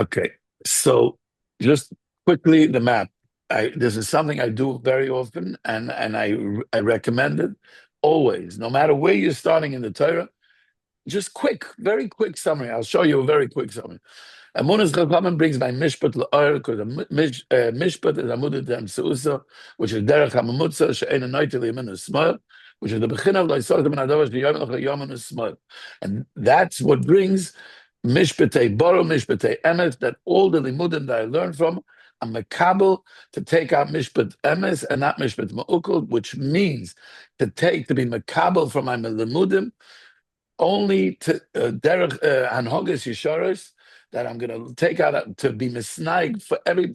Okay, so just quickly the map. This is something I do very often, and I recommend it always, no matter where you're starting in the Torah. Just quick, very quick summary. I'll show you a very quick summary. Amunas Chachamim brings by Mishpat L'Or, because Mishpat is Amudah Dem Seusa, which is Derech HaMamutza, She'en Anoyti L'Yamin Usmal, which is the Bechina of L'Yisot Ben Adavash V'Yom L'Cha Yom Usmal. And that's what brings Mishpatei Boro, Mishpatei Emes, that all the Limudim that I learned from, I'm Makabel to take out Mishpat Emes and not Mishpat Ma'ukul, which means to be Makabel from my Limudim, only to derech hanhogas yisharos, that I'm going to take out to be misnaig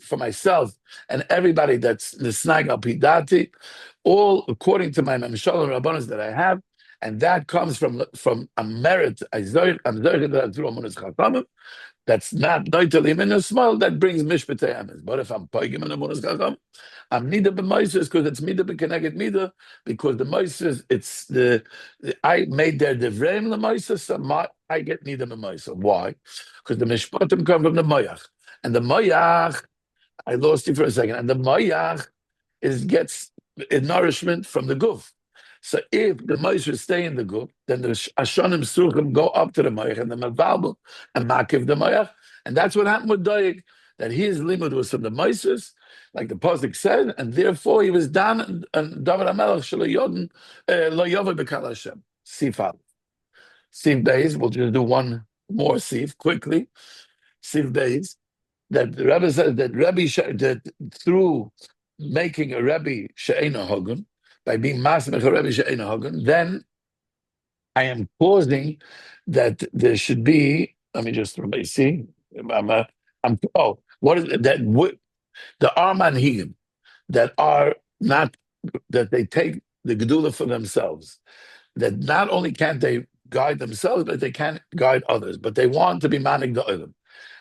for myself and everybody that's misnaig al pidati, all according to my memshal and rabbanos that I have, and that comes from a merit. I'm through amunas chachamim. That's not noitali min small. That brings mishpatei emes. But if I'm poigim in amunas chachamim, I'm nida b'moises because it's mida b'keneged mida, because the moises, it's I made their devreim l'moises, so I get nida b'moises. Why? Because the mishpatim come from the moyach, and the moyach, I lost you for a second, and the moyach gets nourishment from the guf. So if the moises stay in the guf, then the ashonim suchim go up to the moyach and the mavalbel and makiv the moyach, and that's what happened with Doeg, that his limud was from the moises, like the Pasuk said, and therefore he was down and David HaMelech shelo yodin lo yovel b'kal Hashem. Seif Beis, we'll just do one more Seif quickly. Seif Beis, that the Rebbe says that that through making a Rebbe she'ena hogun, by being masmech a Rebbe she'ena hogun, then I am causing that there should be. Let me just see. What is it that? The Armanhim that are not, that they take the Gedula for themselves, that not only can't they guide themselves, but they can't guide others, but they want to be manig the olim.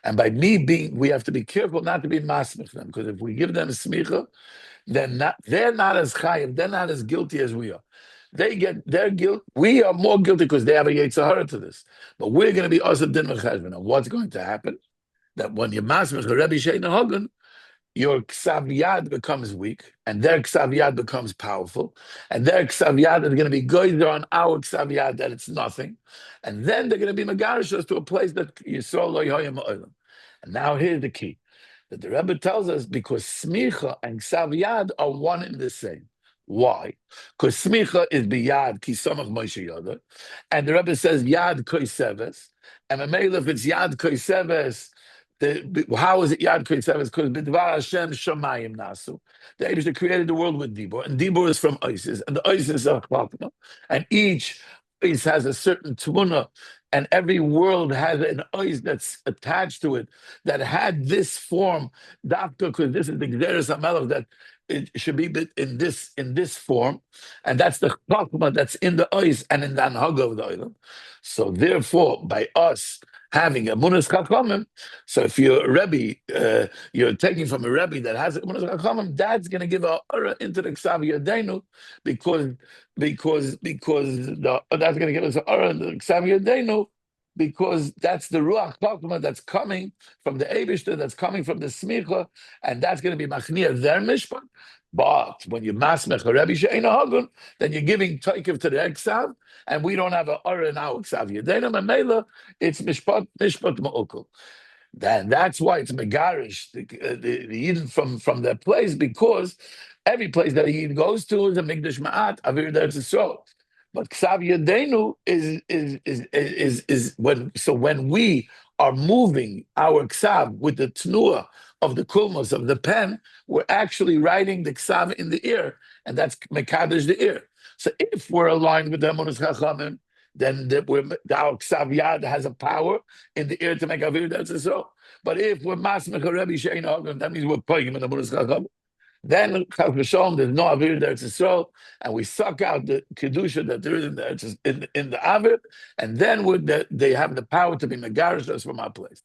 And by we have to be careful not to be masmich them, because if we give them smicha, then they're not as chayim, they're not as guilty as we are. They get their guilt. We are more guilty because they have a Yetzirah to this. But we're going to be also din v'cheshbon. And what's going to happen? That when you're masmich a Rebbe Sheina Hagun, your ksav yad becomes weak, and their ksav yad becomes powerful, and their ksav yad is going to be goyder on our ksav yad that it's nothing, and then they're going to be megarishos to a place that Yisrael lo yoyim olam. And now here's the key, that the Rebbe tells us, because smicha and ksav yad are one and the same. Why? Because smicha is biyad kisamach Moshe yoda, and the Rebbe says yad koiseves, and if it's yad koiseves, how is it Yad Koitzeves? Because B'dvar Hashem Shamayim Nasu. The Eibishter created the world with Dibur, and Dibur is from Isis, and the Isis is a Chachma, and each Is has a certain tmuna, and every world has an Ice that's attached to it that had this form, Dafka, because this is the Gzeres HaMelech, that it should be in this form, and that's the Chachma that's in the Ice and in the Anhaga of the Olam. So therefore, by us having a Munas Chachamim, so if you're a Rebbe, you're taking from a Rebbe that has a Munas Chachamim, that's going to give a Ura into the Ksav Yadenu, because that's going to give us a Ura into the Ksav Yadenu, because that's the Ruach Chachma that's coming from the Eibishter, that's coming from the Smicha, and that's going to be Machnia their Mishpat. But when you masmech a Rebbe She'ena Hagun, then you're giving Taikiv to the Eksav, and we don't have a Ura in our Eksav Yadenu, and Mela, it's Mishpat Ma'ukul. Then that's why it's Megarish, the Yidden from their place, because every place that a Yid goes to is a Migdash Ma'at, Avir D'Eretz Yisrael. But Ksav Yadenu is when we are moving our Ksav with the Tnua of the Kulmos of the pen, we're actually writing the Ksav in the ear, and that's Mekadosh the ear. So if we're aligned with the Emunas Chachamim, then our Ksav Yad has a power in the ear to make Avir D'Eretz Yisrael. But if we're Masmech Rebbe She'ena Hagun, that means we're Poigim in the Emunas Chachamim. Then Chas v'Shalom, there's no Avir D'Eretz Yisrael, and we suck out the kedusha that there is in the Avir, and then they have the power to be megarish us from our place.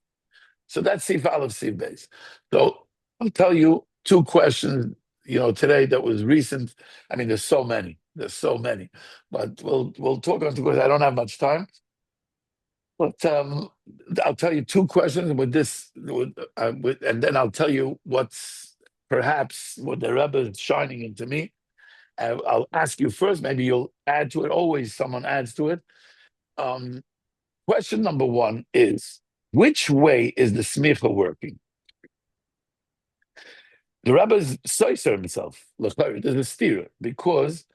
So that's Seif Aleph Seif Beis. So I'll tell you two questions, today that was recent. I mean, there's so many, but we'll talk on, because I don't have much time. But I'll tell you two questions with this, and then I'll tell you what's perhaps what the Rebbe is shining into me. I'll ask you first. Maybe you'll add to it. Always someone adds to it. Um, Question number one is, which way is the smicha working? The Rebbe is soiser himself. There's a steer because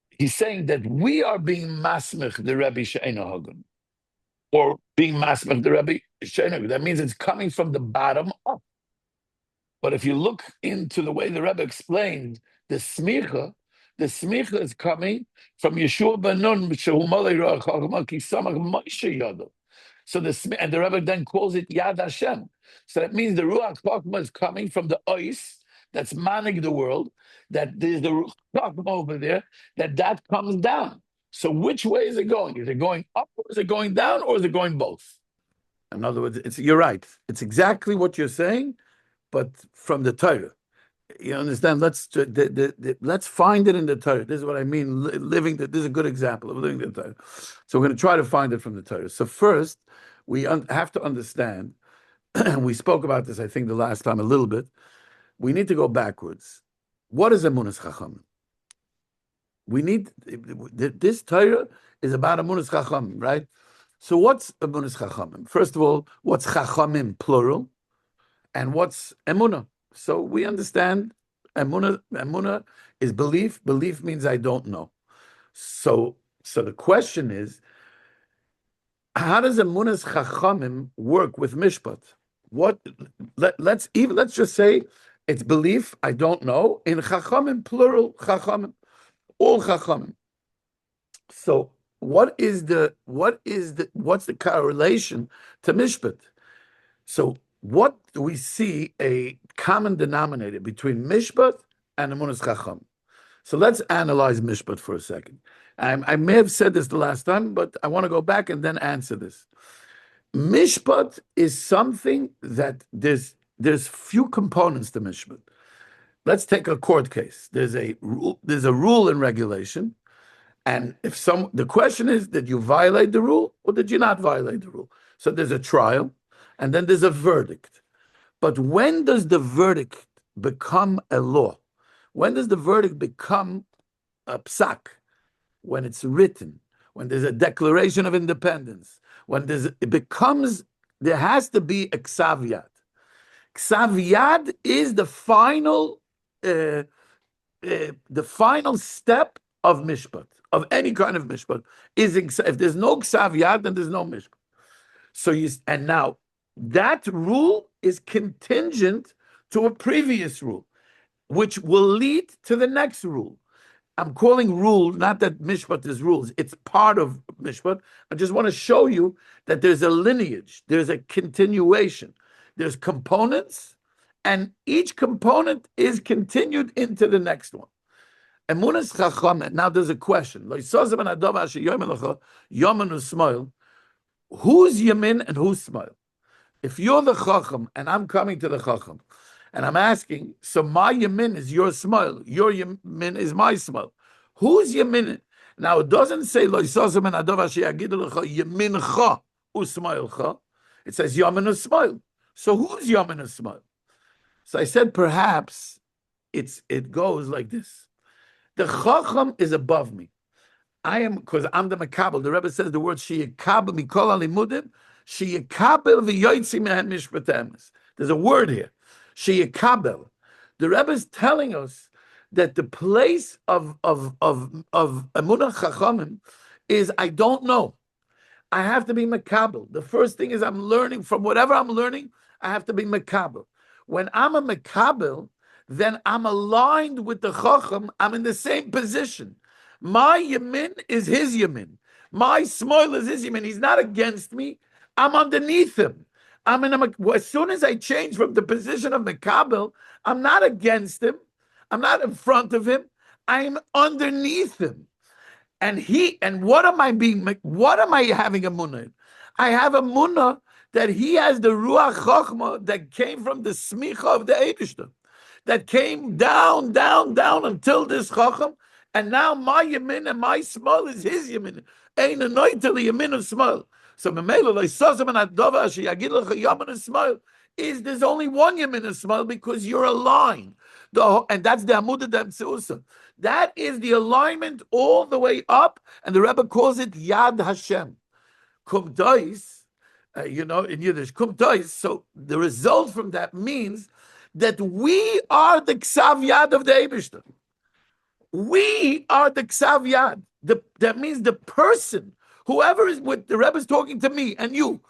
he's saying that we are being masmich the Rebbe she'eino hagun, or being masmich the Rebbe she'eino hagun. That means it's coming from the bottom up. But if you look into the way the Rebbe explained the smicha is coming from Yeshua ben Nun, shehu malei ruach ha'chachma ki samach Moshe yado. So and the Rebbe then calls it Yad Hashem. So that means the Ruach Chokmah is coming from the ice that's manning the world, that there's the Ruach Chokmah over there, that comes down. So which way is it going? Is it going up, or is it going down, or is it going both? In other words, you're right. It's exactly what you're saying, but from the Torah. You understand? Let's find it in the Torah. This is what I mean. This is a good example of living the Torah. So we're going to try to find it from the Torah. So first, we have to understand. We spoke about this, I think, the last time a little bit. We need to go backwards. What is Emunas Chacham? This Torah is about Emunas Chacham, right? So what's Emunas Chacham? First of all, what's Chachamim plural, and what's Emunah? So we understand Emunah is belief. Belief means I don't know. So the question is, how does Emunas Chachamim work with Mishpat? Let's just say it's belief, I don't know, in Chachamim, plural Chachamim, all Chachamim. So what's the correlation to Mishpat? So what do we see a common denominator between Mishpat and Emunas Chacham? So let's analyze Mishpat for a second. I may have said this the last time, but I want to go back and then answer this. Mishpat is something that there's few components to Mishpat. Let's take a court case. There's a rule and regulation, and the question is, did you violate the rule or did you not violate the rule? So there's a trial, and then there's a verdict. But when does the verdict become a law? When does the verdict become a psak? When it's written, when there's a declaration of independence, there has to be a ksav yad. Ksav yad is the final step of mishpat, of any kind of mishpat. If there's no ksav yad, then there's no mishpat. And now that rule is contingent to a previous rule, which will lead to the next rule. I'm calling rule, not that mishpat is rules. It's part of mishpat. I just want to show you that there's a lineage, there's a continuation, there's components, and each component is continued into the next one. Emunas Chacham. Now there's a question. Who's Yamin and who's Smail? If you're the Chacham and I'm coming to the Chacham and I'm asking, so my Yamin is your Smail, your Yamin is my Smail. Who's Yamin? Now it doesn't say Yamincha usmailcha. It says Yamin usmail. So who's Yamin usmail? So I said perhaps it goes like this. The Chacham is above me. Because I'm the Makabel. The Rebbe says the word Sheyakabel mikol alimudim, Sheyakabel v'yoytzi mehen mishpat. There's a word here, Sheyakabel. The Rebbe is telling us that the place of Emunah Chachamim is I don't know. I have to be Makabel. The first thing is I'm learning from whatever I'm learning. I have to be Makabel. When I'm a Makabel, then I'm aligned with the Chacham. I'm in the same position. My Yamin is his Yamin. My Smoil is his Yamin. He's not against me. I'm underneath him. As soon as I change from the position of Mekabel, I'm not against him. I'm not in front of him. I'm underneath him. And what am I having a munah? I have a munah that he has the Ruach Chochmah that came from the smicha of the Eibishter, that came down until this Chacham. And now my Yamin and my Smal is his Yamin. Ein anointed Yamin of Smal. So is there's only one yamin and smile because you're aligned. And that's the Amudah D'Mtzusa. That is the alignment all the way up, and the Rebbe calls it Yad Hashem. Kum Dois, in Yiddish, Kum Dois. So the result from that means that we are the Ksav Yad of the Eibishter. We are the Ksav Yad. That means the person, whoever is with the Rebbe is talking to me and you,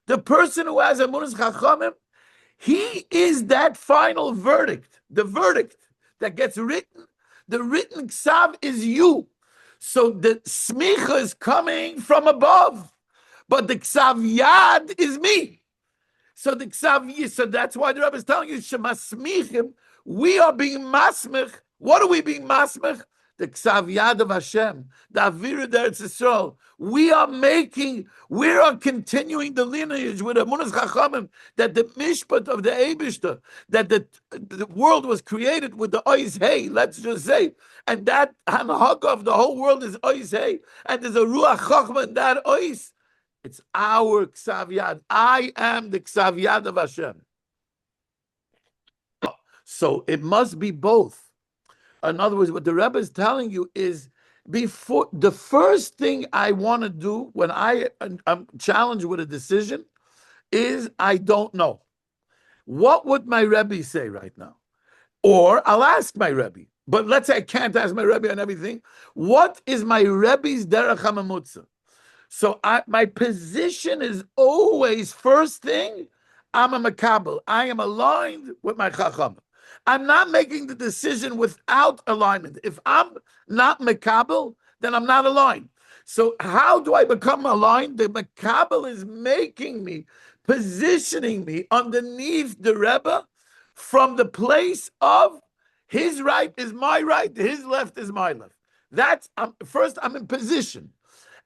the person who has Amunas Chachamim, he is that final verdict, the verdict that gets written. The written Ksav is you. So the smicha is coming from above, but the Ksav Yad is me. So the Ksav, so that's why the Rebbe is telling you, Shemasmichim, we are being masmich. What are we being masmich? The Ksav Yad of Hashem, the Avira D'Eretz Yisrael. We are continuing the lineage with Amunas Chachamim, that the mishpat of the Eibishter, that the world was created with the Ois Hey, let's just say, and that Hanhag of the whole world is Ois Hey, and there's a Ruach Chachma in that Ois. It's our Ksav Yad. I am the Ksav Yad of Hashem. So it must be both. In other words, what the Rebbe is telling you is, before the first thing I want to do when I'm challenged with a decision is I don't know. What would my Rebbe say right now? Or I'll ask my Rebbe. But let's say I can't ask my Rebbe on everything. What is my Rebbe's derech hamamutza? So my position is always, first thing, I'm a makabel. I am aligned with my chacham. I'm not making the decision without alignment. If I'm not makabel, then I'm not aligned. So how do I become aligned? The makabel is making me, positioning me underneath the Rebbe from the place of his right is my right, his left is my left. First I'm in position.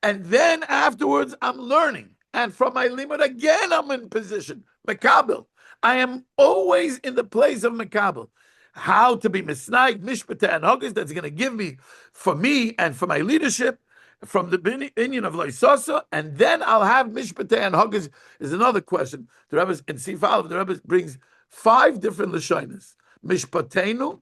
And then afterwards, I'm learning. And from my limit, again, I'm in position. Makabel. I am always in the place of Makabel. How to be Misnaik, Mishpateh, and Hogis, that's going to give me, for me and for my leadership, from the Inyan of Loisasa, and then I'll have Mishpateh and Hogis is another question. The Rebbe, in Seif Aleph, the Rebbe brings 5 different Lashonas. Mishpatenu,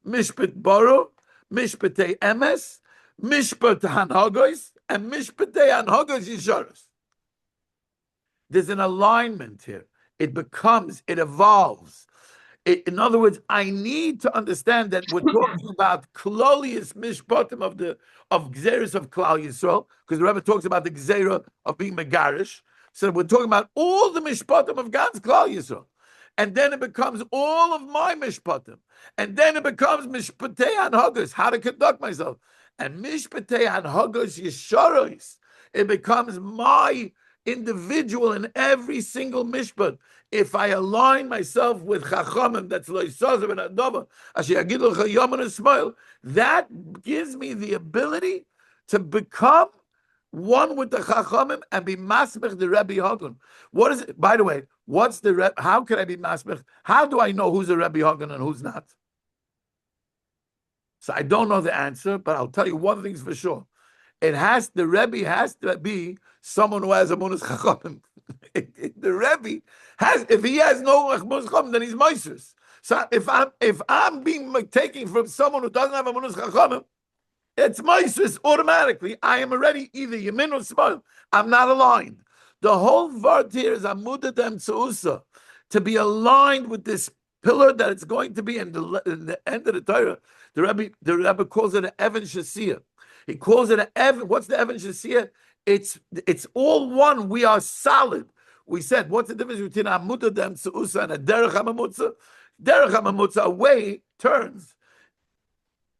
Mishpat Boro, Mishpateh Emes, Mishpat Hanhogos, and Mishpatei Hanhagos Yisharos. There's an alignment here. It evolves. In other words, I need to understand that we're talking about Klolius Mishpatim of Gzeris of Klal Yisrael, because the Rebbe talks about the Gzera of being Megarish. So we're talking about all the Mishpatim of God's Klal Yisrael. And then it becomes all of my Mishpatim. And then it becomes Mishpatei Hanhagos, how to conduct myself. And Mishpatei Hanhagos Yisharos, it becomes my individual in every single mishpat. If I align myself with Chachamim, that's Loisazim and Adava, Asher Yagid L'cha Yom and Ismail, that gives me the ability to become one with the Chachamim and be Masmech the Rebbe Hagun. What is it? By the way, what's the Rebbe? How can I be Masmech? How do I know who's a Rebbe Hagun and who's not? So I don't know the answer, but I'll tell you one thing's for sure. The Rebbe has to be someone who has Amunas Chachamim. The Rebbe has, if he has no Amunas Chachamim, then he's Moises. So if I'm being taken from someone who doesn't have Amunas Chachamim, it's Moises automatically. I am already either Yemin or Shmal. I'm not aligned. The whole word here is Amudah D'Mtzusa, to be aligned with this pillar that it's going to be in the end of the Torah. The Rebbe calls it an Evan Shasiyah. He calls it an Evan. What's the Evan Shasiyah? It's all one. We are solid. We said, what's the difference between Amudah D'Mtzusa and a Derech HaMamutza? Derech HaMamutza, a way turns.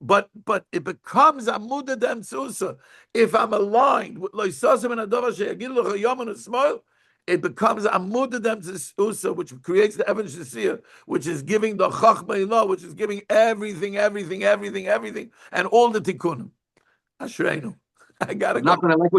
But it becomes Amudah D'Mtzusa. If I'm aligned with Loisasim and Adava Sheyagid L'cha Yom and Ismail, it becomes Amudah D'Mtzusa, which creates the Evan Shasiyah, which is giving the Chachma Ilah, which is giving everything, and all the Tikkunim. Ashreinu. I gotta go. Nachman, I like what